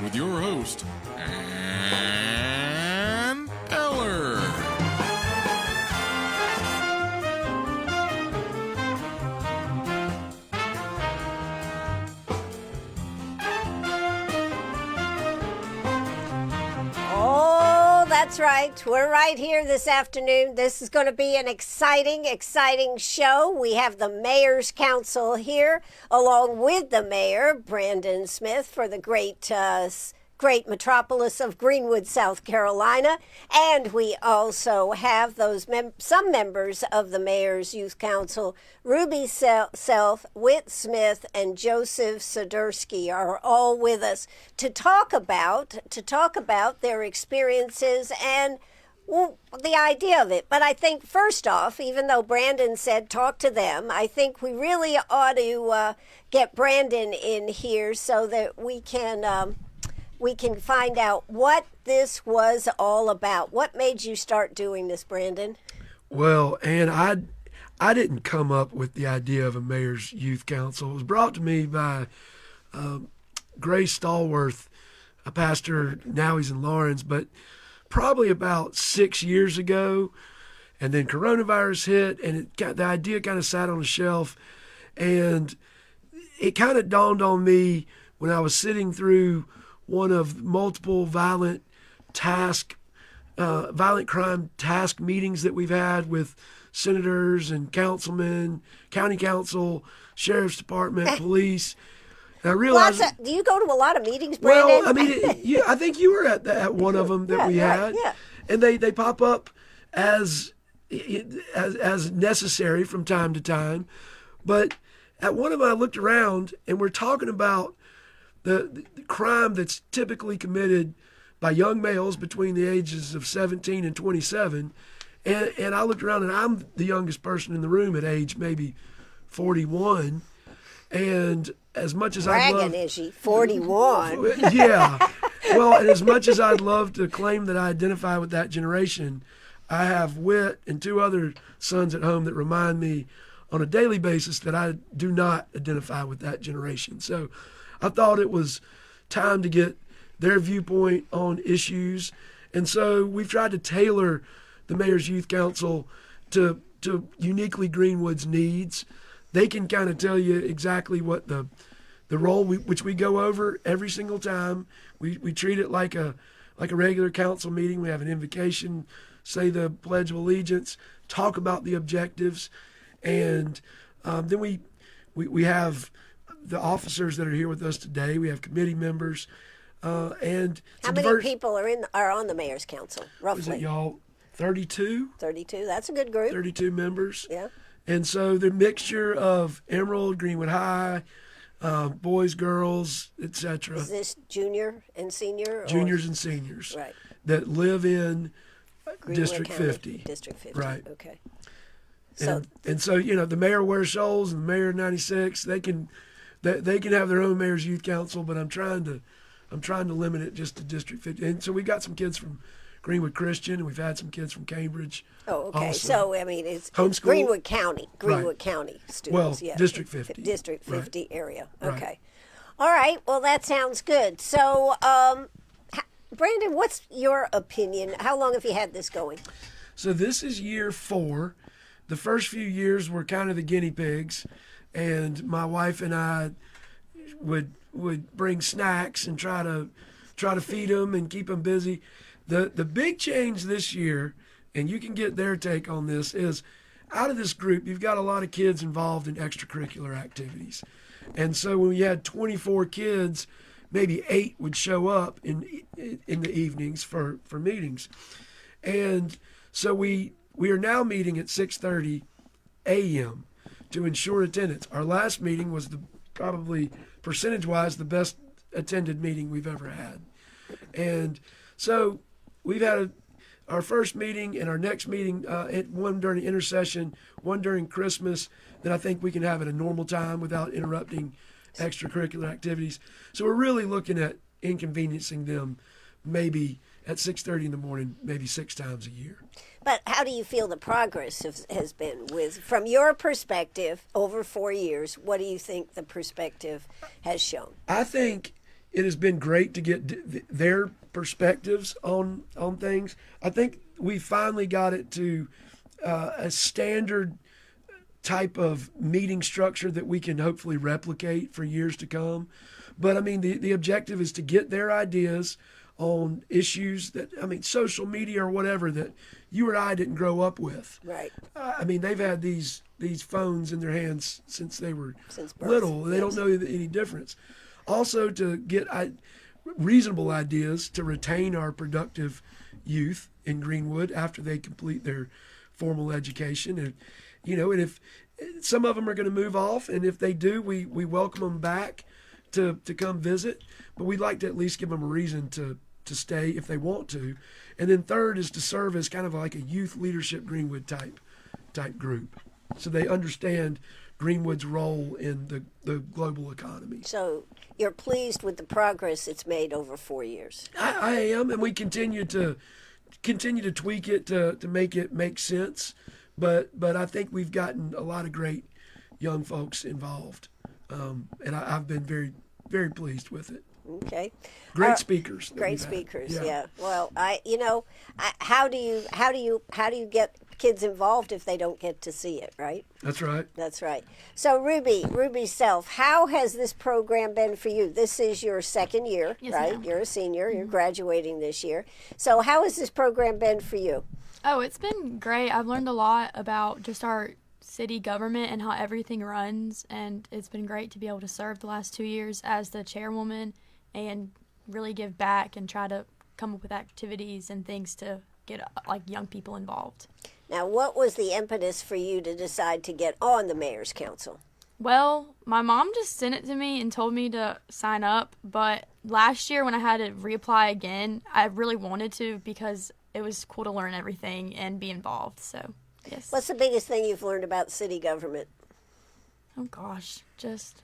with your host, Ann Eller. Oh, that's right. We're right here this afternoon. This is going to be an exciting show. We have the Mayor's Council here, along with the Mayor, Brandon Smith, for the great metropolis of Greenwood, South Carolina. And we also have some members of the Mayor's Youth Council. Ruby Self, Whit Smith, and Joseph Sodersky are all with us to talk about their experiences and the idea of it. But I think first off, even though Brandon said talk to them, I think we really ought to get Brandon in here so that we can find out what this was all about. What made you start doing this, Brandon? Well, and I didn't come up with the idea of a Mayor's Youth Council. It was brought to me by Grace Stallworth, a pastor. Now he's in Lawrence, but probably about 6 years ago. And then coronavirus hit, and the idea kind of sat on a shelf. And it kind of dawned on me when I was sitting through one of multiple violent crime task meetings that we've had with senators and councilmen, county council, sheriff's department, police. And I realized, do you go to a lot of meetings, Brandon? Well, I mean, I think you were at one of them that we had, and they pop up as necessary from time to time. But at one of them, I looked around, and we're talking about the crime that's typically committed by young males between the ages of 17 and 27. And I looked around, and I'm the youngest person in the room at age maybe 41. And as much as I'd love... is she? 41? Yeah. Well, and as much as I'd love to claim that I identify with that generation, I have Whit and two other sons at home that remind me on a daily basis that I do not identify with that generation. So I thought it was time to get their viewpoint on issues. And so we've tried to tailor the Mayor's Youth Council to uniquely Greenwood's needs. They can kind of tell you exactly what the role which we go over every single time. We treat it like a regular council meeting. We have an invocation, say the Pledge of Allegiance, talk about the objectives, and then we have the officers that are here with us today. We have committee members, and how many people are on the Mayor's Council, roughly? Is it, y'all? 32? 32. That's a good group. 32 members. Yeah. And so the mixture of Emerald, Greenwood High, boys, girls, etc. Is this junior and senior? Juniors and seniors. Right. That live in Greenwood District County. 50. District 50. Right. Okay. And so the mayor wears shoals and the mayor 96. They can have their own Mayor's Youth Council, but I'm trying to limit it just to District 50. And so we got some kids from Greenwood Christian, and we've had some kids from Cambridge. Oh, okay. Also. So I mean, it's homeschool. Greenwood County Right. County students. Well, yeah. District 50. District 50 Right. area. Right. Okay. All right. Well, that sounds good. So, Brandon, what's your opinion? How long have you had this going? So this is year 4. The first few years were kind of the guinea pigs, and my wife and I would bring snacks and try to feed them and keep them busy. The big change this year, and you can get their take on this, is out of this group, you've got a lot of kids involved in extracurricular activities. And so when you had 24 kids, maybe 8 would show up in the evenings for meetings. And so we are now meeting at 6:30 a.m. to ensure attendance. Our last meeting was probably percentage-wise the best attended meeting we've ever had. And so we've had our first meeting and our next meeting, one during the intercession, one during Christmas, that I think we can have at a normal time without interrupting extracurricular activities. So we're really looking at inconveniencing them maybe at 6:30 in the morning, maybe 6 times a year. But how do you feel the progress has been from your perspective over 4 years? What do you think the perspective has shown? I think it has been great to get their perspectives on things. I think we finally got it to a standard type of meeting structure that we can hopefully replicate for years to come. But I mean, the objective is to get their ideas on issues that, I mean, social media or whatever that you or I didn't grow up with. Right. I mean, they've had these phones in their hands since they were Since birth. little. They don't know any difference. Also, to get reasonable ideas to retain our productive youth in Greenwood after they complete their formal education. And, and if some of them are going to move off, and if they do, we welcome them back to come visit. But we'd like to at least give them a reason to stay if they want to. And then third is to serve as kind of like a youth leadership Greenwood type group, so they understand Greenwood's role in the global economy. So you're pleased with the progress it's made over 4 years? I am, and we continue to tweak it to make it make sense. But I think we've gotten a lot of great young folks involved, and I've been very, very pleased with it. Okay. Great speakers. Great speakers. Yeah. Well, how do you get kids involved if they don't get to see it, right? That's right. That's right. So Ruby Self, how has this program been for you? This is your second year, Yes, right? ma'am. You're a senior. You're graduating this year. So how has this program been for you? Oh, it's been great. I've learned a lot about just our city government and how everything runs, and it's been great to be able to serve the last 2 years as the chairwoman and really give back and try to come up with activities and things to get young people involved. Now, what was the impetus for you to decide to get on the Mayor's Council? Well, my mom just sent it to me and told me to sign up, but last year when I had to reapply again, I really wanted to because it was cool to learn everything and be involved, so yes. What's the biggest thing you've learned about city government? Oh gosh, just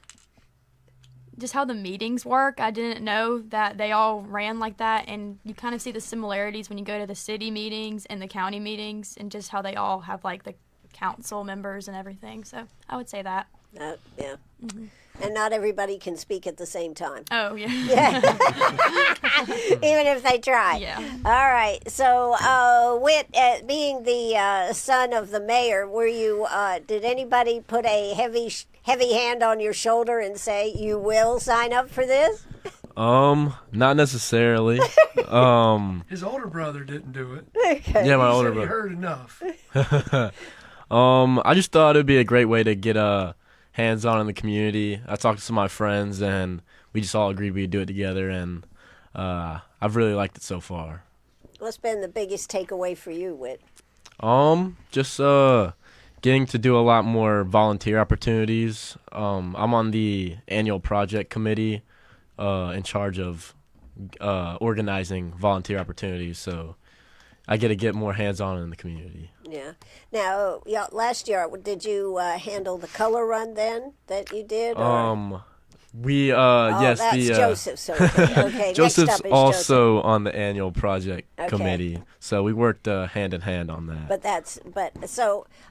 how the meetings work. I didn't know that they all ran like that, and you kind of see the similarities when you go to the city meetings and the county meetings and just how they all have the council members and everything. So I would say that. Yeah. Mm-hmm. And not everybody can speak at the same time. Oh, yeah. Even if they try. Yeah. All right. So, Whit, being the son of the mayor, were you? Did anybody put a heavy hand on your shoulder and say you will sign up for this? Not necessarily. His older brother didn't do it. Okay. Yeah, my He older said he brother. heard enough. I just thought it'd be a great way to get hands-on in the community. I talked to some of my friends, and we just all agreed we'd do it together, and I've really liked it so far. What's been the biggest takeaway for you, Whit? Just getting to do a lot more volunteer opportunities. I'm on the annual project committee in charge of organizing volunteer opportunities, so I get to get more hands-on in the community. Yeah. Now, last year, did you handle the color run then that you did? Or? Yes, that's Joseph's. Okay. Joseph's next up is also Joseph. on the annual project committee, so we worked hand in hand on that.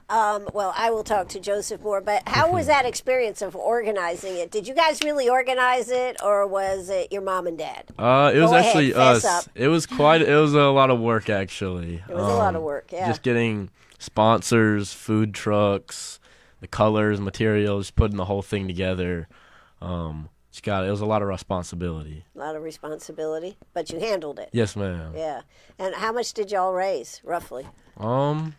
Well, I will talk to Joseph more. But how was that experience of organizing it? Did you guys really organize it, or was it your mom and dad? It was Go actually ahead, fess us. up. It was a lot of work actually. It was a lot of work. Yeah. Just getting sponsors, food trucks, the colors, materials, putting the whole thing together. It was a lot of responsibility. A lot of responsibility, but you handled it. Yes, ma'am. Yeah. And how much did y'all raise, roughly? No,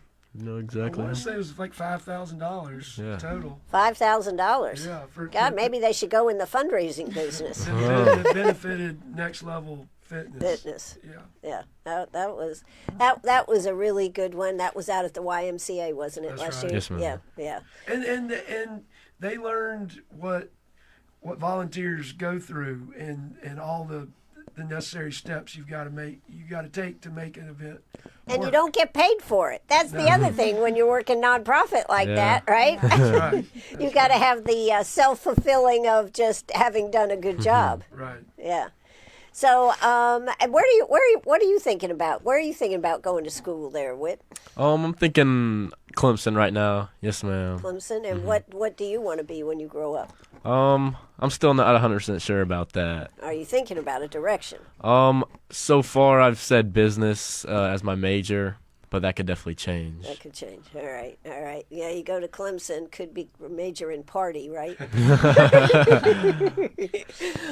exactly. I want to say it was like $5,000 total. $5,000. Yeah. God, maybe they should go in the fundraising business. That benefited Next Level Fitness. Yeah. That was a really good one. That was out at the YMCA, wasn't it, That's last right. year? Yes, ma'am. Yeah. And they learned what volunteers go through and all the necessary steps you got to take to make an event And work. you don't get paid for it. That's the other thing when you're working nonprofit like that, right? That's right. You got to have the self-fulfilling of just having done a good job. Right. Yeah. So, and what are you thinking about? Where are you thinking about going to school there, Whit? I'm thinking Clemson right now. Yes, ma'am. Clemson. And what do you want to be when you grow up? I'm still not 100% sure about that. Are you thinking about a direction? So far I've said business as my major, but that could definitely change. That could change. All right. Yeah, you go to Clemson, could be major in party, right?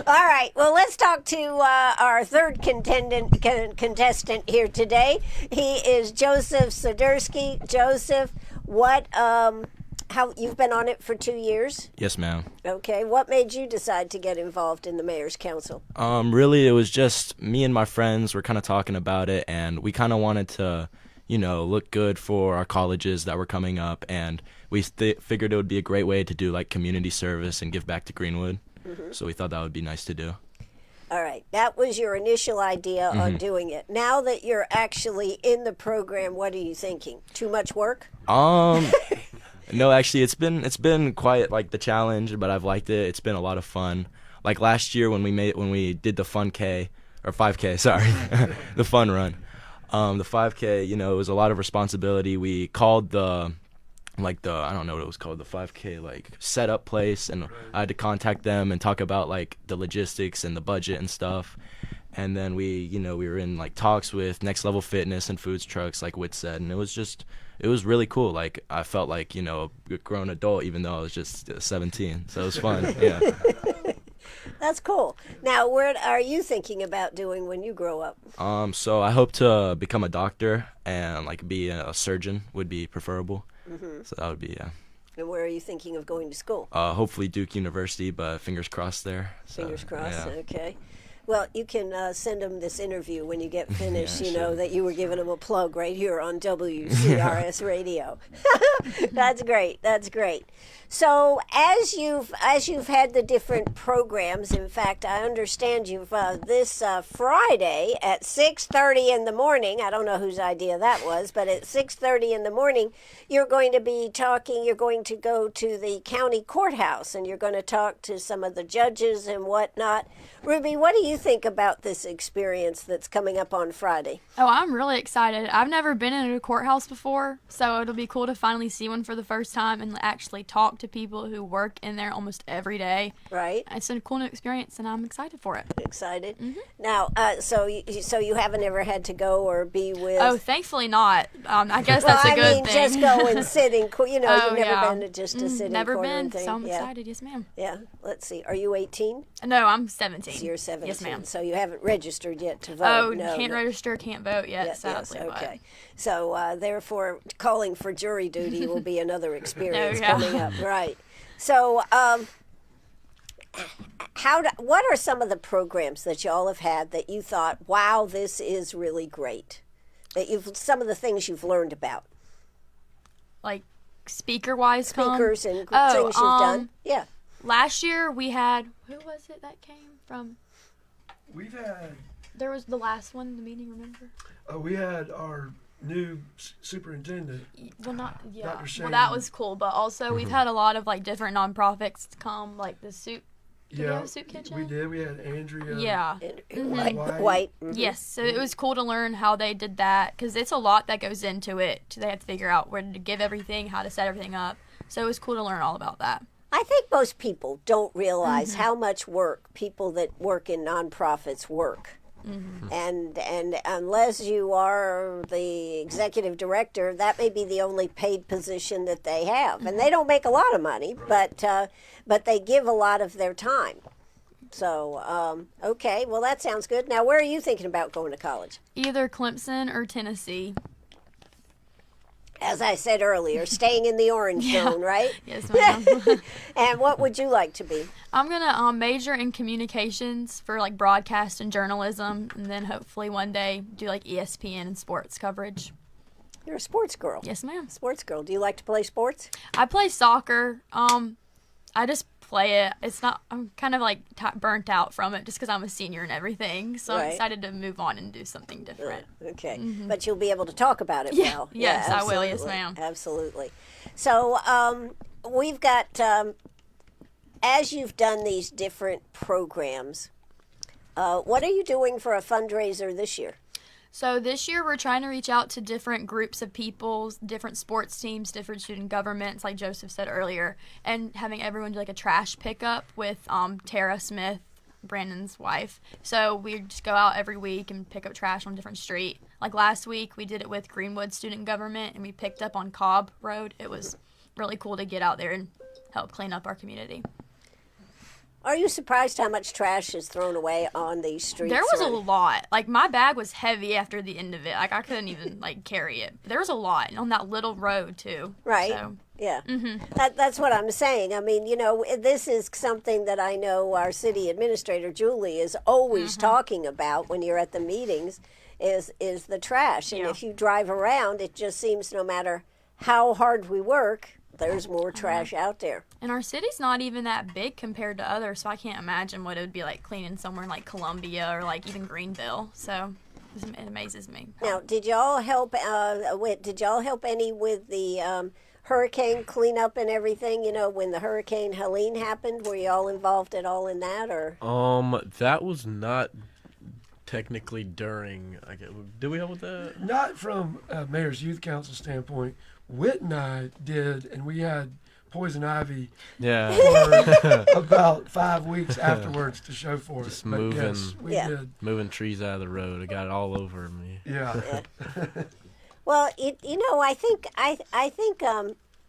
All right. Well, let's talk to our third contestant here today. He is Joseph Soderski. Joseph, how you've been on it for 2 years? Yes, ma'am. Okay. What made you decide to get involved in the Mayor's Council? Really, it was just me and my friends were kind of talking about it, and we kind of wanted to, look good for our colleges that were coming up, and we figured it would be a great way to do like community service and give back to Greenwood. So we thought that would be nice to do. All right. That was your initial idea on doing it. Now that you're actually in the program, what are you thinking? Too much work? No, actually, it's been quite like the challenge, but I've liked it. It's been a lot of fun. Like last year when we did the fun K or 5K, sorry, the fun run. The 5K, it was a lot of responsibility. We called I don't know what it was called, the 5K like setup place, and I had to contact them and talk about like the logistics and the budget and stuff. And then we were in like talks with Next Level Fitness and Foods Trucks, like Whit said, and it was really cool. Like I felt like a grown adult, even though I was just 17. So it was fun. Yeah. That's cool. Now, what are you thinking about doing when you grow up? So I hope to become a doctor and like be a surgeon would be preferable. So that would be And where are you thinking of going to school? Hopefully Duke University, but fingers crossed there. So, Fingers crossed. yeah. Okay. Well, you can send them this interview when you get finished. Yeah, you know sure. that you were giving them a plug right here on WCRS radio. That's great. That's great. So as you've had the different programs, in fact, I understand you've this Friday at 6:30 in the morning. I don't know whose idea that was, but at 6:30 in the morning, you're going to be talking. You're going to go to the county courthouse, and you're going to talk to some of the judges and whatnot. Ruby, what do you think about this experience that's coming up on Friday? Oh, I'm really excited. I've never been in a courthouse before, so it'll be cool to finally see one for the first time and actually talk to people who work in there almost every day. Right. It's a cool new experience, and I'm excited for it. Excited. Now, so you haven't ever had to go or be with? Oh, thankfully not. I guess that's a good thing. Just go and sit in court. You've never yeah. been to just to sit Never in court been, and thing. so I'm yeah. excited. Yes, ma'am. Yeah. Let's see. Are you 18? No, I'm 17. So you're 17. Yes, ma'am. So you haven't registered yet to vote. Oh, no, can't no. register, can't vote yet, Yes, sadly. okay. So therefore, calling for jury duty will be another experience yeah. coming up. Right. So, what are some of the programs that y'all have had that you thought, wow, this is really great? Some of the things you've learned about. Like speaker-wise, Speakers and things Oh, you've done. Yeah. last year we had, who was it that came from? We've had There was the last one, the meeting, remember? we had our new superintendent. Well, not, yeah. Dr. Well, Shane. that was cool, but also we've had a lot of like different nonprofits come, like the soup. Did we have a soup kitchen? we did. We had Andrea. Yeah. White. Yes, so it was cool to learn how they did that because it's a lot that goes into it. They have to figure out where to give everything, how to set everything up. So it was cool to learn all about that. I think most people don't realize how much work people that work in nonprofits work. And unless you are the executive director, that may be the only paid position that they have, and they don't make a lot of money, but they give a lot of their time. So okay, well that sounds good. Now, where are you thinking about going to college? Either Clemson or Tennessee. As I said earlier, staying in the orange zone, right? Yes, ma'am. And what would you like to be? I'm gonna major in communications for like broadcast and journalism, and then hopefully one day do like ESPN and sports coverage. You're a sports girl. Yes, ma'am. Sports girl. Do you like to play sports? I play soccer. I just play it. It's not. I'm kind of like burnt out from it just because I'm a senior and everything. So I'm Right. excited to move on and do something different. Okay. But you'll be able to talk about it Yeah. well. Yes, I will. Yes, absolutely. ma'am. Absolutely. So we've got, as you've done these different programs, what are you doing for a fundraiser this year? So this year we're trying to reach out to different groups of people, different sports teams, different student governments, like Joseph said earlier, and having everyone do like a trash pickup with Tara Smith, Brandon's wife. So we just go out every week and pick up trash on a different street. Like last week we did it with Greenwood student government, and we picked up on Cobb Road. It was really cool to get out there and help clean up our community. Are you surprised how much trash is thrown away on these streets? There was a lot. Like, my bag was heavy after the end of it. Like, I couldn't even, like, carry it. There was a lot. And on that little road, too. Right. So. Yeah. That's what I'm saying. I mean, you know, this is something that I know our city administrator, Julie, is always talking about when you're at the meetings is the trash. And if you drive around, it just seems no matter how hard we work, there's more trash out there. And our city's not even that big compared to others, so I can't imagine what it would be like cleaning somewhere like Columbia or like even Greenville. So it amazes me. Now, did y'all help? Did y'all help any with the hurricane cleanup and everything? You know, when the Hurricane Helene happened, were you all involved at all in that, or? That was not technically during. Did we help with that? Not from Mayor's Youth Council standpoint. Whit and I did, and we had poison ivy for about 5 weeks afterwards to show for Just it. But moving, yes, we did. moving trees out of the road. It got all over me. Yeah. Well, you know, I think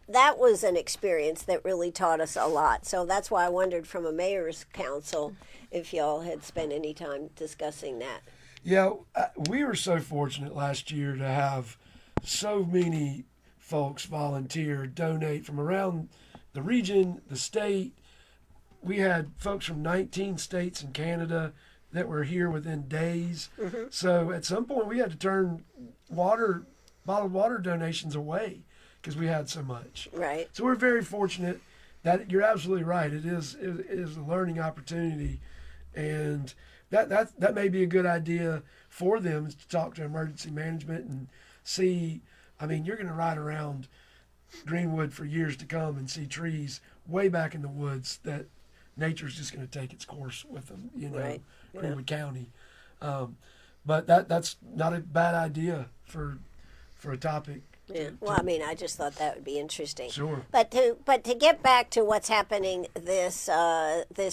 that was an experience that really taught us a lot. So that's why I wondered from a mayor's council if y'all had spent any time discussing that. Yeah, we were so fortunate last year to have so many folks volunteer, donate from around the region, the state. We had folks from 19 states in Canada that were here within days. So at some point we had to turn bottled water donations away because we had so much. Right. So we're very fortunate. That you're absolutely right. It is a learning opportunity, and that may be a good idea for them to talk to emergency management and see. I mean, you're going to ride around Greenwood for years to come and see trees way back in the woods that nature's just going to take its course with them, you know, Right. Greenwood County. But that's not a bad idea for a topic. Yeah. Well, I mean, I just thought that would be interesting. Sure. But to get back to what's happening this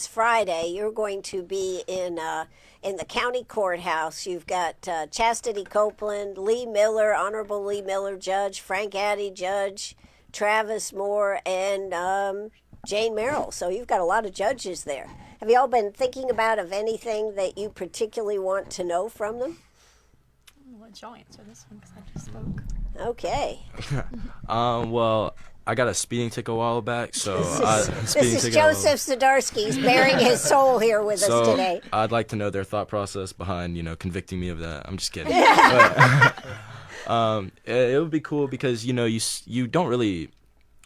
Friday, you're going to be in the county courthouse. You've got Chastity Copeland, Lee Miller, Honorable Lee Miller, Judge, Frank Addy, Judge, Travis Moore, and Jane Merrill. So you've got a lot of judges there. Have you all been thinking about anything that you particularly want to know from them? I'll let y'all answer this one because I just spoke. Okay. Well, I got a speeding ticket a while back, so This is Joseph Zdarsky. He's bearing his soul here with us today. I'd like to know their thought process behind, convicting me of that. I'm just kidding. It would be cool because you don't really,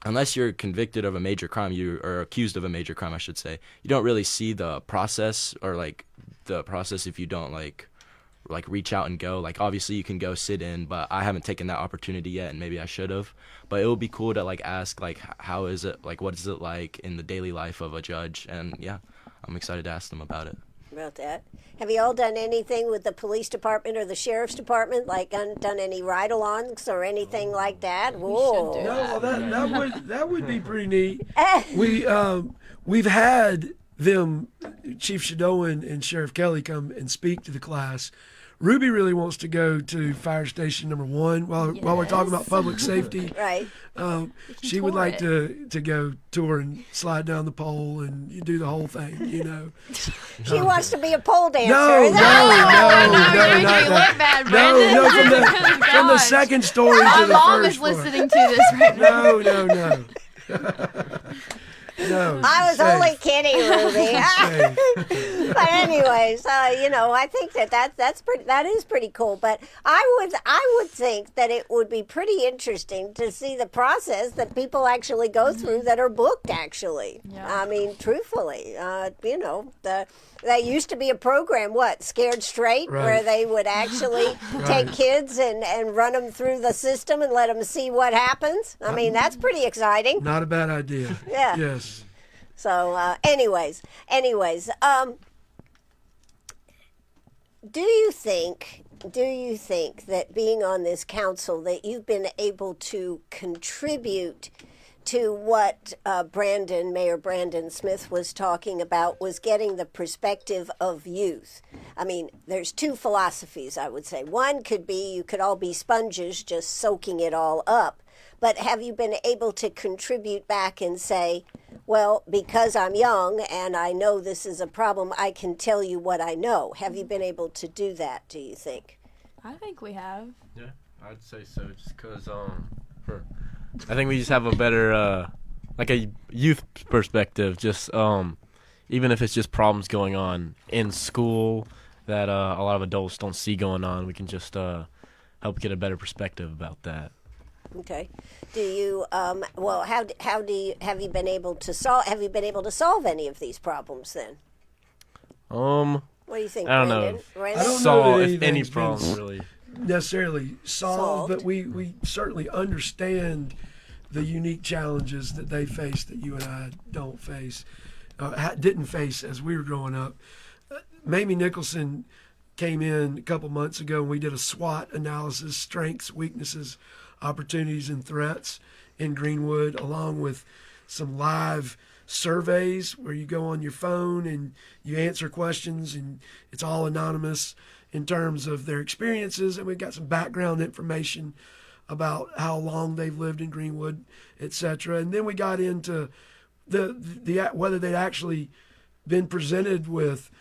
unless you're convicted of a major crime, you are accused of a major crime, I should say. You don't really see the process or the process if you don't like reach out and go. Like, obviously you can go sit in, but I haven't taken that opportunity yet, and maybe I should have. But it would be cool to ask how is it, what is it like in the daily life of a judge? And yeah, I'm excited to ask them about it. About that. Have you all done anything with the police department or the sheriff's department, like done any ride-alongs or anything like that? Whoa. No, well, that would be pretty neat. We've had them, Chief Shadowan and Sheriff Kelly, come and speak to the class. Ruby really wants to go to Fire Station number 1 while we're talking about public safety. Right. She would like to go tour and slide down the pole and do the whole thing, She wants to be a pole dancer. No, Is that- you're not making me that. look bad, Brandon. No, from the Gosh. second story My to the mom first is floor. listening to this right now. No. No. I was safe. only kidding, Ruby. Safe. But anyways, I think that is pretty cool. But I would think that it would be pretty interesting to see the process that people actually go through that are booked. Actually, Yeah. I mean, truthfully, that used to be a program, Scared Straight, Right. where they would actually take kids and run them through the system and let them see what happens. I mean, that's pretty exciting. Not a bad idea. Yeah. Yes. So, anyways, do you think do you think that being on this council that you've been able to contribute to what Mayor Brandon Smith was talking about, was getting the perspective of youth? I mean, there's two philosophies, I would say. One could be you could all be sponges just soaking it all up. But have you been able to contribute back and say, well, because I'm young and I know this is a problem, I can tell you what I know? Have you been able to do that, do you think? I think we have. Yeah, I'd say so. Just because I think we just have a better like a youth perspective. Just even if it's just problems going on in school that a lot of adults don't see going on, we can just help get a better perspective about that. Okay. Do you well, have you been able to solve any of these problems then? What do you think, I don't Brandon? know. Brandon? I don't know Solve that if any anything's been problem really. necessarily solved, but Solved. we certainly understand the unique challenges that they face that you and I don't face, didn't face as we were growing up. Mamie Nicholson came in a couple months ago and we did a SWOT analysis, strengths, weaknesses, opportunities, and threats in Greenwood, along with some live surveys where you go on your phone and you answer questions, and it's all anonymous in terms of their experiences, and we've got some background information about how long they've lived in Greenwood, etc. And then we got into the whether they'd actually been presented with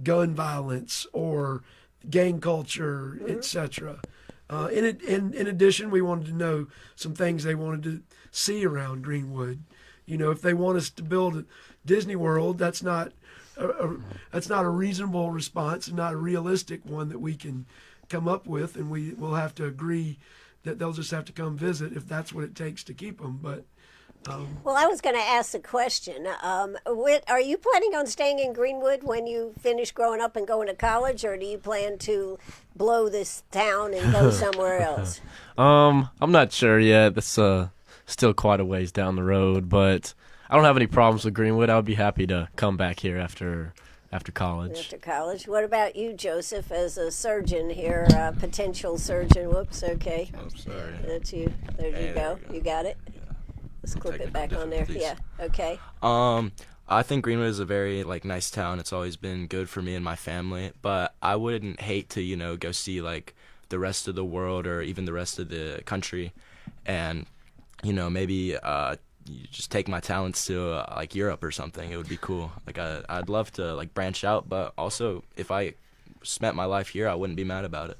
gun violence or gang culture, etc. In addition, we wanted to know some things they wanted to see around Greenwood. You know, if they want us to build a Disney World, that's not a reasonable response and not a realistic one that we can come up with, and we'll have to agree that they'll just have to come visit if that's what it takes to keep them. But Well, I was going to ask the question. Are you planning on staying in Greenwood when you finish growing up and going to college, or do you plan to blow this town and go somewhere else? I'm not sure yet. That's still quite a ways down the road, but I don't have any problems with Greenwood. I would be happy to come back here after college. After college. What about you, Joseph, as a surgeon here, potential surgeon? Whoops, okay. I'm sorry. That's you. There you go. You got it? Let's clip it back on there. Yeah, okay. I think Greenwood is a very nice town. It's always been good for me and my family, but I wouldn't hate to go see the rest of the world or even the rest of the country, and maybe you just take my talents to Europe or something. It would be cool. I'd love to branch out, but also if I spent my life here, I wouldn't be mad about it.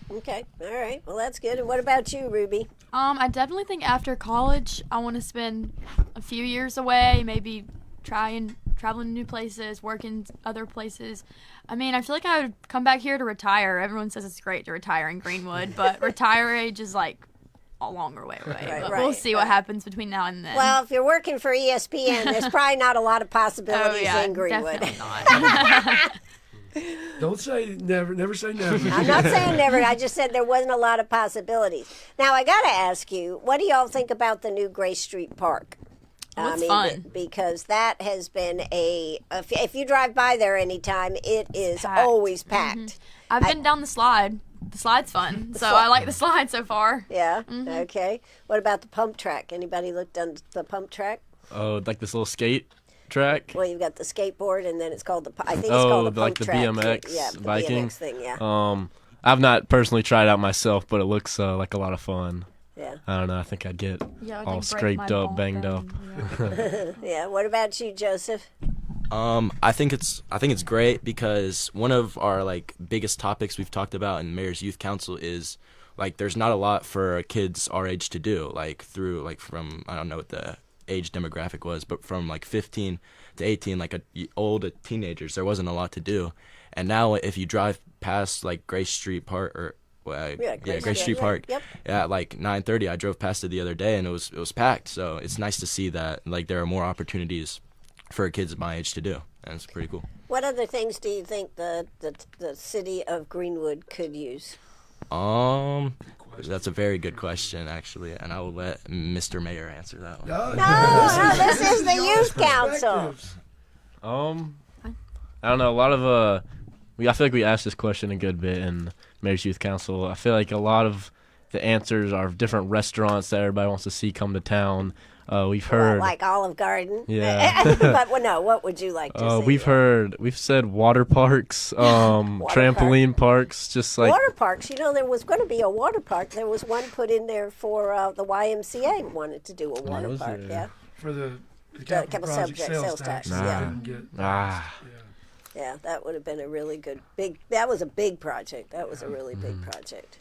Okay, all right. Well, that's good. And what about you, Ruby? I definitely think after college, I want to spend a few years away, maybe traveling to new places, work in other places. I mean, I feel like I would come back here to retire. Everyone says it's great to retire in Greenwood, but retire age is a longer way away. But we'll see what happens between now and then. Well, if you're working for ESPN, there's probably not a lot of possibilities in Greenwood. Definitely not. don't say never. Never say never. I'm not saying never. I just said there wasn't a lot of possibilities. Now, I got to ask you, what do y'all think about the new Grace Street Park? It's fun. Because that has been if you drive by there anytime, it is packed. always packed. Mm-hmm. I've been down the slide. The slide's fun, so I like the slide so far. Yeah, okay. What about the pump track? Anybody looked on the pump track? Oh, this little skate track? Well, you've got the skateboard, and then it's called I think it's called the pump the track. BMX Yeah, the biking BMX thing, yeah. I've not personally tried it out myself, but it looks like a lot of fun. Yeah. I don't know. I think I'd get I'd, all break scraped my up, bone banged up. Yeah. Yeah. What about you, Joseph? I think it's great because one of our biggest topics we've talked about in Mayor's Youth Council is there's not a lot for kids our age to do through from I don't know what the age demographic was, but from 15 to 18 old teenagers, there wasn't a lot to do. And now if you drive past Grace Street Park or Grace Street Park. Yep. Yeah, at 9:30 I drove past it the other day and it was packed. So it's nice to see that there are more opportunities for kids my age to do, and it's pretty cool. What other things do you think the city of Greenwood could use? That's a very good question, actually, and I will let Mr. Mayor answer that one. No, this is the youth council. I don't know. A lot of I feel like we asked this question a good bit in Mayor's Youth Council. I feel like a lot of the answers are different restaurants that everybody wants to see come to town. We've heard like Olive Garden. Yeah. But well, no, what would you like to see? We've said water parks, trampoline parks, just like water parks. You know, there was going to be a water park. There was one put in there for the YMCA wanted to do a water was park. there? Yeah. For the capital project sales tax. Yeah. Yeah, that would have been a really good that was a big project. That was a really big project.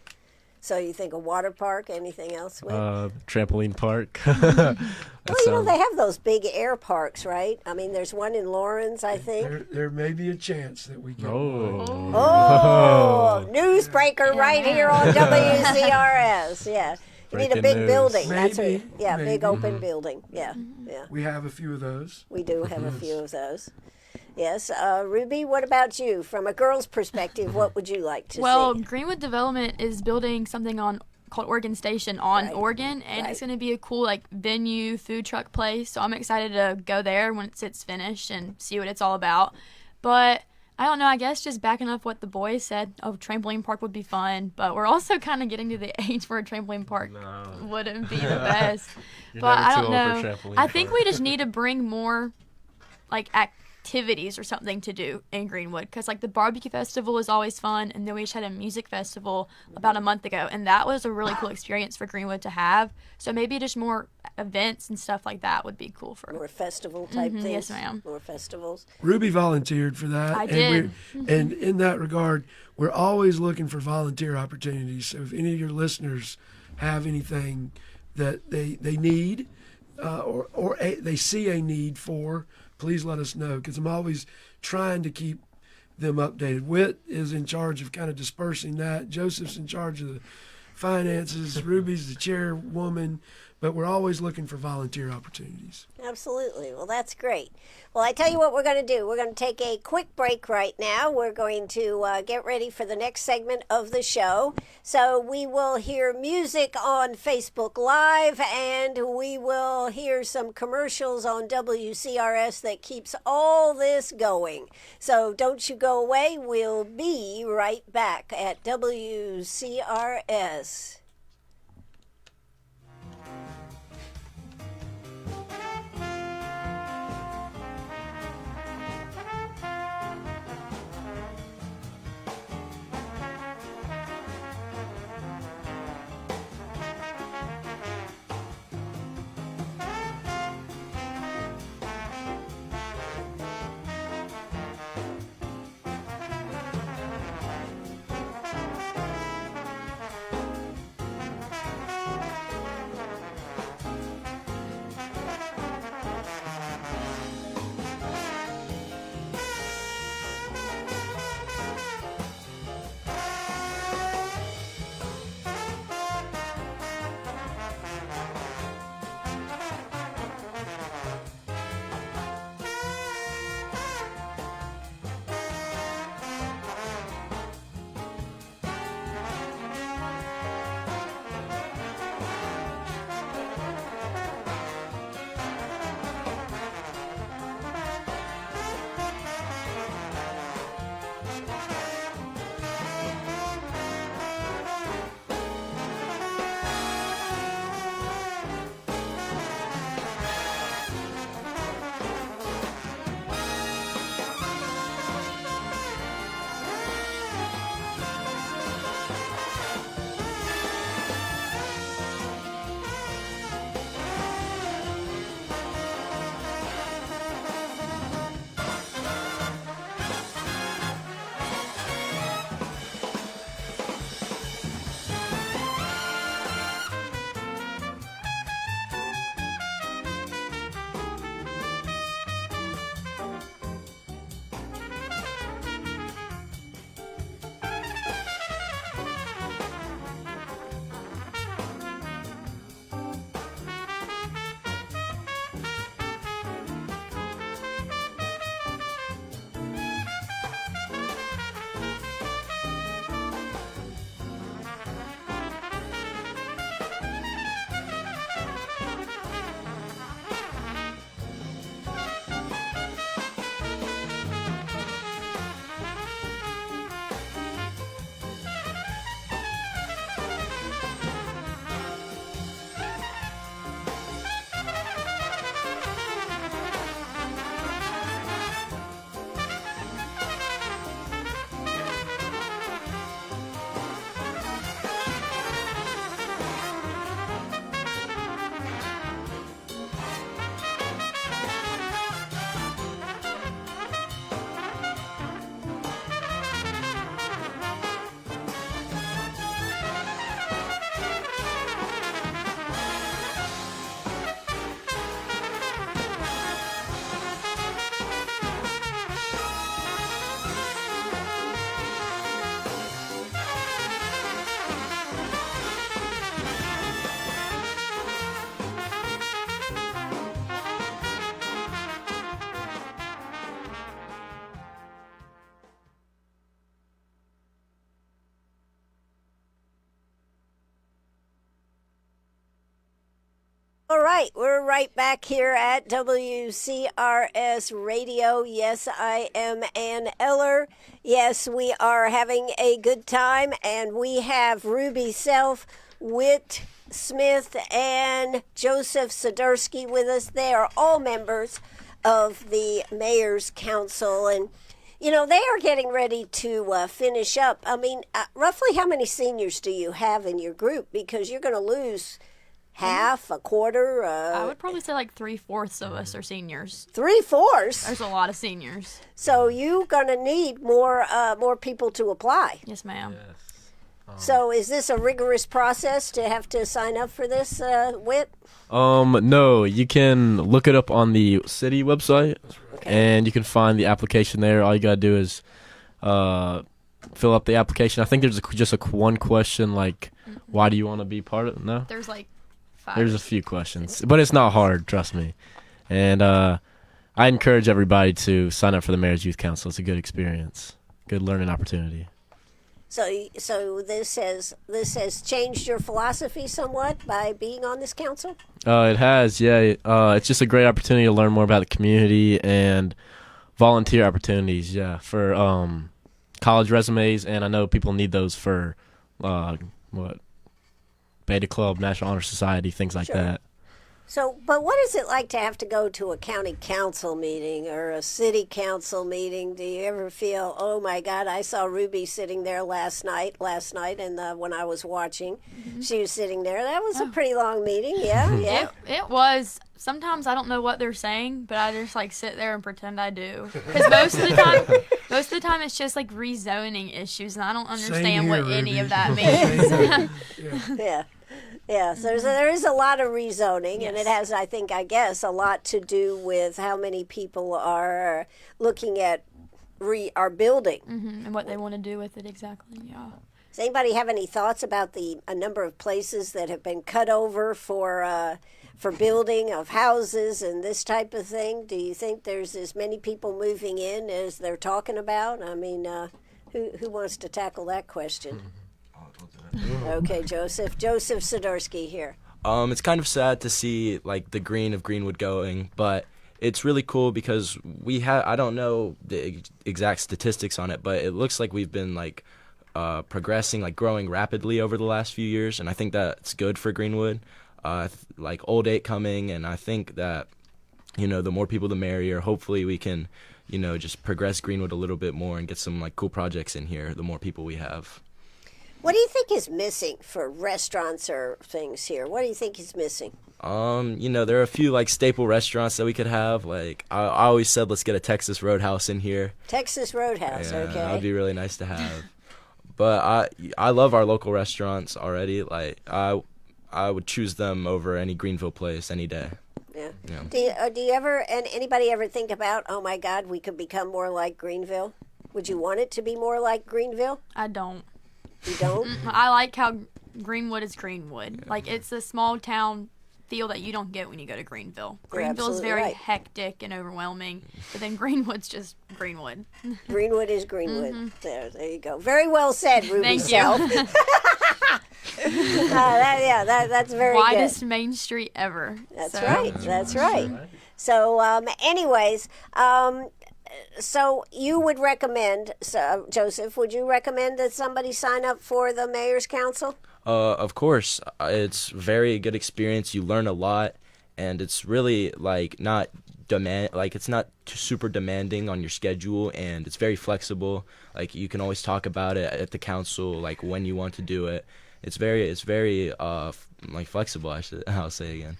So you think a water park, anything else? Trampoline park. Well, they have those big air parks, right? I mean, there's one in Lawrence, I think. There may be a chance that we get one. Oh, newsbreaker right here on WCRS. Yeah. You need a big building. Maybe. Big open building. Yeah, yeah. We have a few of those. We do have a few of those. Yes. Ruby, what about you? From a girl's perspective, what would you like to see? Well, Greenwood Development is building something called Oregon Station on Oregon, and it's going to be a cool venue, food truck place. So I'm excited to go there once it's finished and see what it's all about. But I don't know, I guess just backing up what the boys said, trampoline park would be fun, but we're also kind of getting to the age where a trampoline park wouldn't be the best. But I don't know. I think we just need to bring more activities or something to do in Greenwood, because the barbecue festival is always fun, and then we just had a music festival about a month ago, and that was a really cool experience for Greenwood to have. So maybe just more events and stuff like that would be cool for more festival type things. Yes, ma'am. More festivals. Ruby volunteered for that. I did. And in that regard, we're always looking for volunteer opportunities. So if any of your listeners have anything that they need or they see a need for, please let us know, because I'm always trying to keep them updated. Whit is in charge of kind of dispersing that. Joseph's in charge of the finances. Ruby's the chairwoman. But we're always looking for volunteer opportunities. Absolutely. Well, that's great. Well, I tell you what we're going to do. We're going to take a quick break right now. We're going to get ready for the next segment of the show. So we will hear music on Facebook Live, and we will hear some commercials on WCRS that keeps all this going. So don't you go away. We'll be right back at WCRS. All right, we're right back here at WCRS Radio. Yes, I am Ann Eller. Yes, we are having a good time, and we have Ruby Self, Whit Smith, and Joseph Sidursky with us. They are all members of the Mayor's Council, and you know, they are getting ready to finish up. I mean, roughly how many seniors do you have in your group? Because you're going to lose half, a quarter. I would probably say like 3/4 of us are seniors. 3/4. There's a lot of seniors. So you're going to need more people to apply. Yes, ma'am. So is this a rigorous process to have to sign up for this, Whit? No, you can look it up on the city website, and you can find the application there. All you gotta do is fill up the application. I think there's just one question, like, why do you want to be part of it? No? There's like 5. There's a few questions, but it's not hard, trust me. And I encourage everybody to sign up for the Mayor's Youth Council. It's a good experience, good learning opportunity. So this has changed your philosophy somewhat by being on this council? It has, yeah. It's just a great opportunity to learn more about the community and volunteer opportunities, yeah, for college resumes, and I know people need those for Beta Club, National Honor Society, things like Sure. that. So, but what is it like to have to go to a county council meeting or a city council meeting? Do you ever feel, oh my God, I saw Ruby sitting there last night, and when I was watching, she was sitting there. That was a pretty long meeting, yeah. It was. Sometimes I don't know what they're saying, but I just like sit there and pretend I do. Because most of the time it's just like rezoning issues, and I don't understand what any of that means. Yeah, so there is a lot of rezoning, and it Yes. has, I guess, a lot to do with how many people are looking at our building. And what they want to do with it exactly, yeah. Does anybody have any thoughts about a number of places that have been cut over for building of houses and this type of thing? Do you think there's as many people moving in as they're talking about? I mean, who wants to tackle that question? Okay, Joseph Sidursky here. It's kind of sad to see like the green of Greenwood going, but it's really cool because I don't know the exact statistics on it, but it looks like we've been like progressing, like growing rapidly over the last few years, and I think that's good for Greenwood. Like Old 8 coming, and I think that, you know, the more people the merrier. Hopefully we can, you know, just progress Greenwood a little bit more and get some like cool projects in here the more people we have. What do you think is missing for restaurants or things here? What do you think is missing? You know, there are a few like staple restaurants that we could have. Like I always said, let's get a Texas Roadhouse in here. Texas Roadhouse, Yeah, okay. that'd be really nice to have. But I love our local restaurants already. Like I would choose them over any Greenville place any day. Yeah. Yeah. Do you ever, and anybody ever think about, oh my God, we could become more like Greenville? Would you want it to be more like Greenville? I don't. You don't? I like how Greenwood is Greenwood. Like, it's a small town feel that you don't get when you go to Greenville. You're Greenville's absolutely very right. hectic and overwhelming, but then Greenwood's just Greenwood. Greenwood is Greenwood. There you go. Very well said, Ruby Thank Self. you. That's very Widest good. Main Street ever. That's So, right. That's right. So, anyways, so you would recommend, Joseph, would you recommend that somebody sign up for the Mayor's Council? Of course, it's very good experience. You learn a lot, and it's really like not it's not super demanding on your schedule, and it's very flexible. Like you can always talk about it at the council, like when you want to do it. It's very like flexible. I'll say again.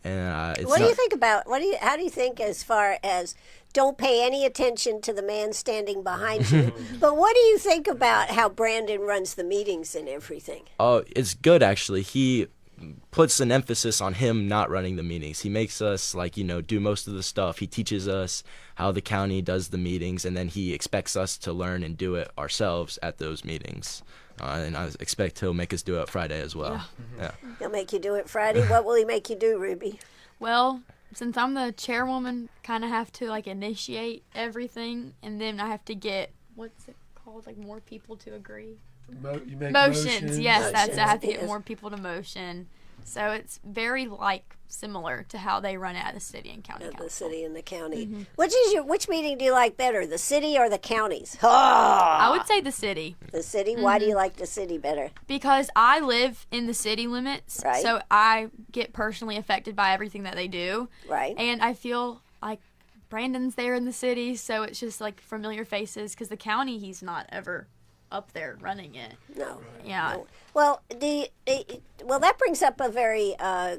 And it's What do you think about? How do you think as far as don't pay any attention to the man standing behind you? But what do you think about how Brandon runs the meetings and everything? It's good actually. He puts an emphasis on him not running the meetings. He makes us do most of the stuff. He teaches us how the county does the meetings, and then he expects us to learn and do it ourselves at those meetings. And I expect he'll make us do it Friday as well. Yeah. He'll make you do it Friday. What will he make you do, Ruby? Well, since I'm the chairwoman, kind of have to like initiate everything, and then I have to get what's it called, like more people to agree. You make Motions, yes, that's I have to get Yes. more people to motion. So it's very similar to how they run it at the city and county council. The city and the county. Which meeting do you like better, the city or the counties? Ah! I would say the city. The city? Why do you like the city better? Because I live in the city limits, Right. so I get personally affected by everything that they do. Right. And I feel like Brandon's there in the city, so it's just familiar faces, because the county, he's not ever up there running it. No. Yeah. No. Well, that brings up a very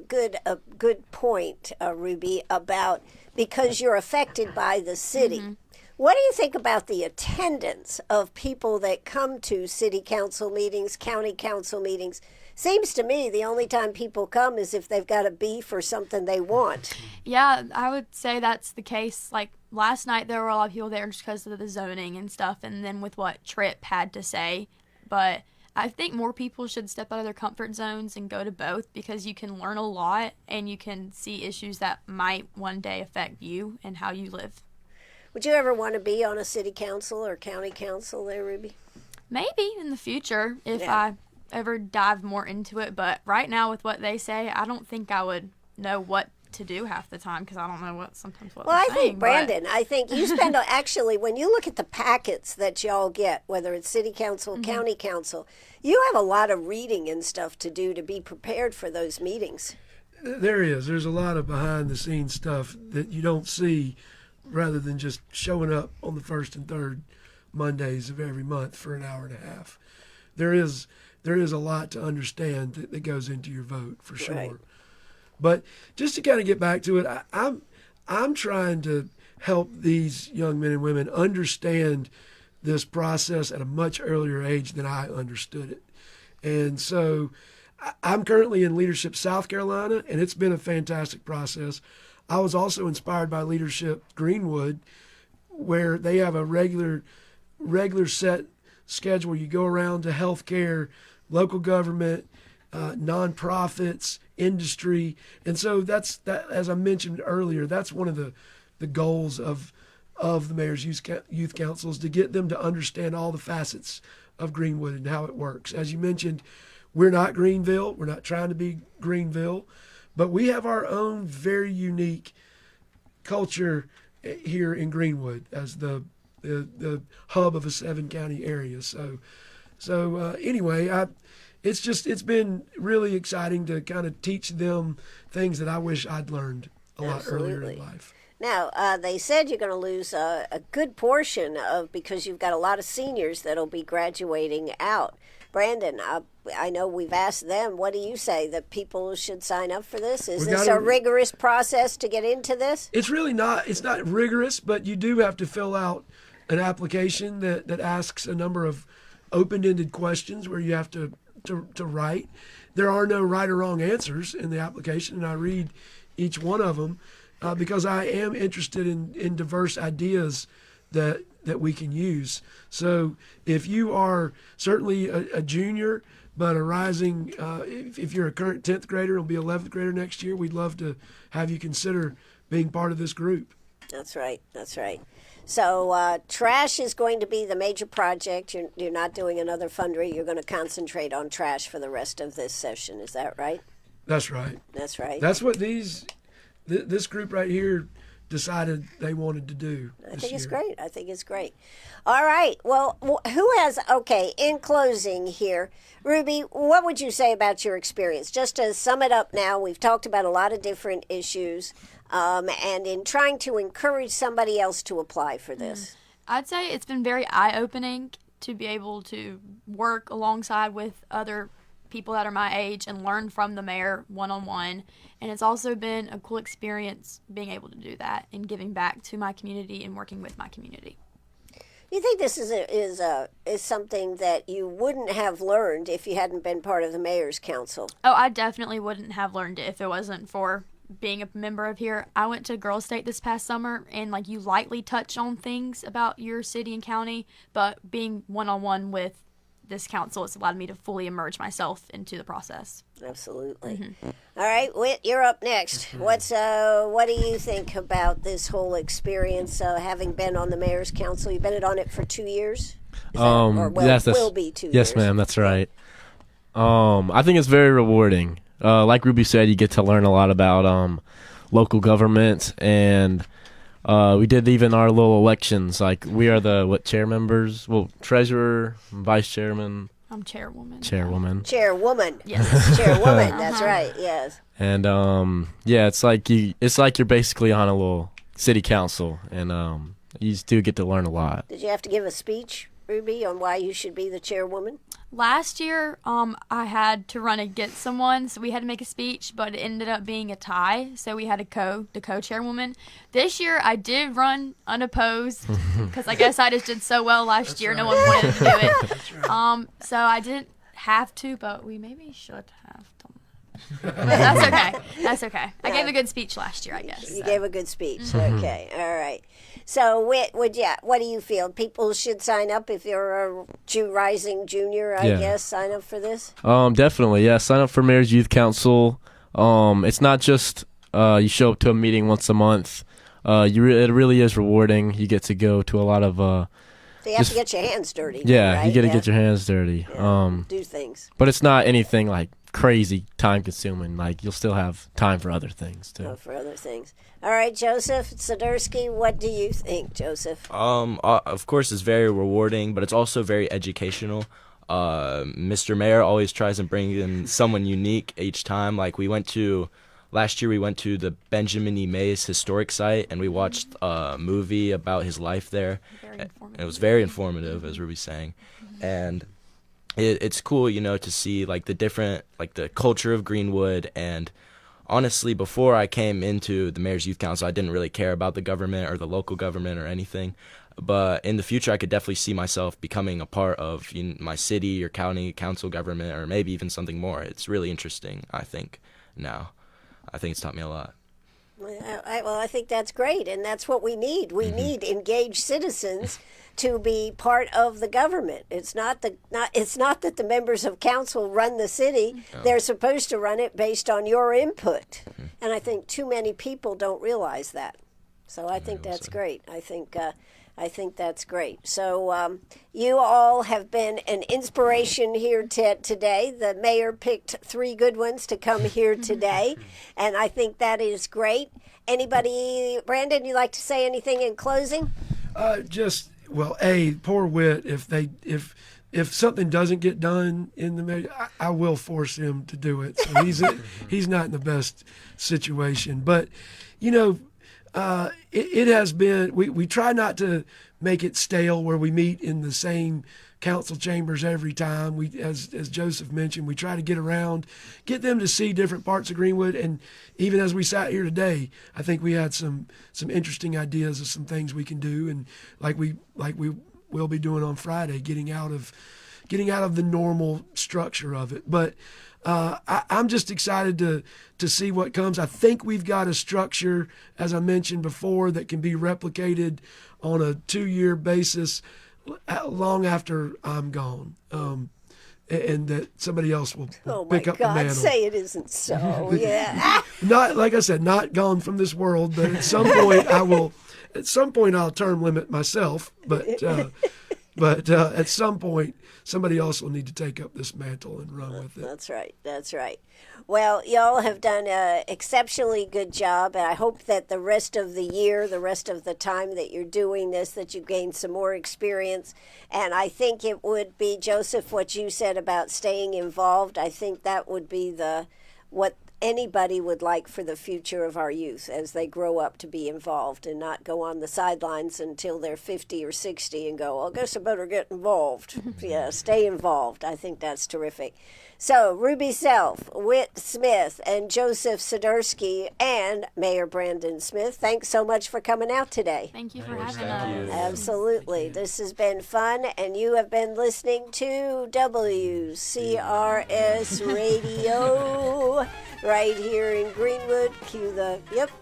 good point, Ruby, about because you're affected by the city. What do you think about the attendance of people that come to city council meetings, county council meetings? Seems to me the only time people come is if they've got a beef or something they want. Yeah, I would say that's the case. Last night, there were a lot of people there just because of the zoning and stuff, and then with what Tripp had to say. But I think more people should step out of their comfort zones and go to both, because you can learn a lot and you can see issues that might one day affect you and how you live. Would you ever want to be on a city council or county council there, Ruby? Maybe in the future if Yeah. I ever dive more into it. But right now, with what they say, I don't think I would know what to do half the time, because I don't know what Well, they're I saying. think, Brandon, I think you spend, actually, when you look at the packets that y'all get, whether it's city council, county council, you have a lot of reading and stuff to do to be prepared for those meetings. There is. There's a lot of behind the scenes stuff that you don't see, rather than just showing up on the first and third Mondays of every month for an hour and a half. There is a lot to understand that goes into your vote, for sure. Right. But just to kind of get back to it, I'm trying to help these young men and women understand this process at a much earlier age than I understood it. And so I'm currently in Leadership South Carolina, and it's been a fantastic process. I was also inspired by Leadership Greenwood, where they have a regular set schedule. You go around to healthcare, local government, nonprofits, industry, and so that's that. As I mentioned earlier, that's one of the goals of the Mayor's Youth Council, is to get them to understand all the facets of Greenwood and how it works. As you mentioned, we're not Greenville. We're not trying to be Greenville, but we have our own very unique culture here in Greenwood as the hub of a 7-county area. So anyway, it's been really exciting to kind of teach them things that I wish I'd learned a lot earlier in life. Now, they said you're going to lose a good portion because you've got a lot of seniors that'll be graduating out. Brandon, I know we've asked them. What do you say, that people should sign up for this? Is this a rigorous process to get into this? It's really not. It's not rigorous, but you do have to fill out an application that asks a number of open-ended questions where you have to write. There are no right or wrong answers in the application, and I read each one of them because I am interested in diverse ideas that we can use. So if you are certainly a junior, but a rising, if you're a current 10th grader, and will be 11th grader next year, we'd love to have you consider being part of this group. That's right. So trash is going to be the major project. You're not doing another fundraiser. You're going to concentrate on trash for the rest of this session. Is that right? That's right. That's right. That's what this group right here decided they wanted to do. I think it's great. All right. Well, in closing here, Ruby, what would you say about your experience? Just to sum it up now, we've talked about a lot of different issues, and in trying to encourage somebody else to apply for this. I'd say it's been very eye-opening to be able to work alongside with other people that are my age and learn from the mayor one-on-one. And it's also been a cool experience being able to do that and giving back to my community and working with my community. You think this is something that you wouldn't have learned if you hadn't been part of the mayor's council? Oh, I definitely wouldn't have learned it if it wasn't for being a member of here. I went to Girls State this past summer, and you lightly touch on things about your city and county, but being one-on-one with this council, it's allowed me to fully immerse myself into the process. Absolutely. All right, Whit, you're up next. What do you think about this whole experience, having been on the mayor's council? You've been on it for 2 years? Yes, will be 2 years. Yes, ma'am, that's right. I think it's very rewarding. Like Ruby said, you get to learn a lot about local government, and we did even our little elections. Like, we are the chair members? Well, treasurer, vice chairman. I'm chairwoman. Chairwoman. Yes. Chairwoman. That's right. Yes. And yeah, it's like you're basically on a little city council, and you do get to learn a lot. Did you have to give a speech, Ruby, on why you should be the chairwoman? Last year, I had to run against someone, so we had to make a speech, but it ended up being a tie, so we had the co-chairwoman. This year, I did run unopposed, because I guess I just did so well last year, no one wanted to do it. That's right. So I didn't have to, but we maybe should have done. But that's okay. That's okay. I gave a good speech last year, I guess. You gave a good speech. Okay. All right. So, what do you feel? People should sign up if you're a rising junior, I guess, sign up for this? Definitely, yeah. Sign up for Mayor's Youth Council. It's not just you show up to a meeting once a month. It really is rewarding. You get to go to a lot of... So you have to get your hands dirty. Yeah, right? you get to get your hands dirty. Yeah. Do things. But it's not anything like crazy time consuming. Like, you'll still have time for other things too. For other things. All right, Joseph Swiderski, what do you think, Joseph? Of course, it's very rewarding, but it's also very educational. Mr. Mayor always tries to bring in someone unique each time. Like, last year we went to the Benjamin E. Mays historic site, and we watched a movie about his life there. It was very informative, as Ruby's saying. And it's cool, to see the culture of Greenwood. And honestly, before I came into the Mayor's Youth Council, I didn't really care about the government or the local government or anything. But in the future, I could definitely see myself becoming a part of my city or county council government, or maybe even something more. It's really interesting, I think, now. I think it's taught me a lot. Well, I think that's great, and that's what we need. We need engaged citizens to be part of the government. It's not that the members of council run the city. No. They're supposed to run it based on your input, and I think too many people don't realize that. So I think that's great. I think that's great. So you all have been an inspiration here today. The mayor picked 3 good ones to come here today, and I think that is great. Anybody, Brandon, you like to say anything in closing? Poor Whit. If something doesn't get done in the mayor, I will force him to do it. So he's not in the best situation, but it has been, we try not to make it stale where we meet in the same council chambers every time. We, as Joseph mentioned, we try to get around, get them to see different parts of Greenwood. And even as we sat here today, I think we had some interesting ideas of some things we can do. And like we will be doing on Friday, getting out of the normal structure of it. But I'm just excited to see what comes. I think we've got a structure, as I mentioned before, that can be replicated on a 2-year basis long after I'm gone, and that somebody else will pick up the mantle. Say it isn't so. Yeah. Not, like I said, not gone from this world, but at some point I will. At some point I'll term limit myself, but at some point somebody else will need to take up this mantle and run with it. That's right. Well, y'all have done an exceptionally good job, and I hope that the rest of the year, the rest of the time that you're doing this, that you gain some more experience. And I think it would be, Joseph, what you said about staying involved. I think that would be what anybody would like for the future of our youth as they grow up, to be involved and not go on the sidelines until they're 50 or 60 and go, I guess I better get involved. Yeah, stay involved. I think that's terrific. So, Ruby Self, Whit Smith, and Joseph Swiderski, and Mayor Brandon Smith, thanks so much for coming out today. Thank you for having us. Absolutely. This has been fun, and you have been listening to WCRS Radio right here in Greenwood.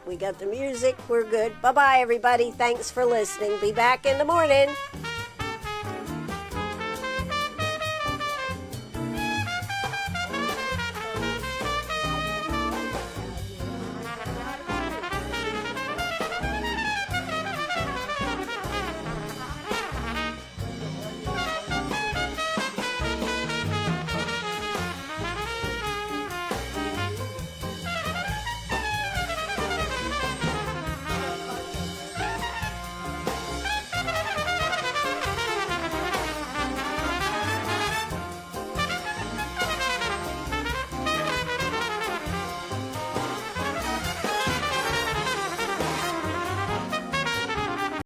We got the music. We're good. Bye-bye, everybody. Thanks for listening. Be back in the morning.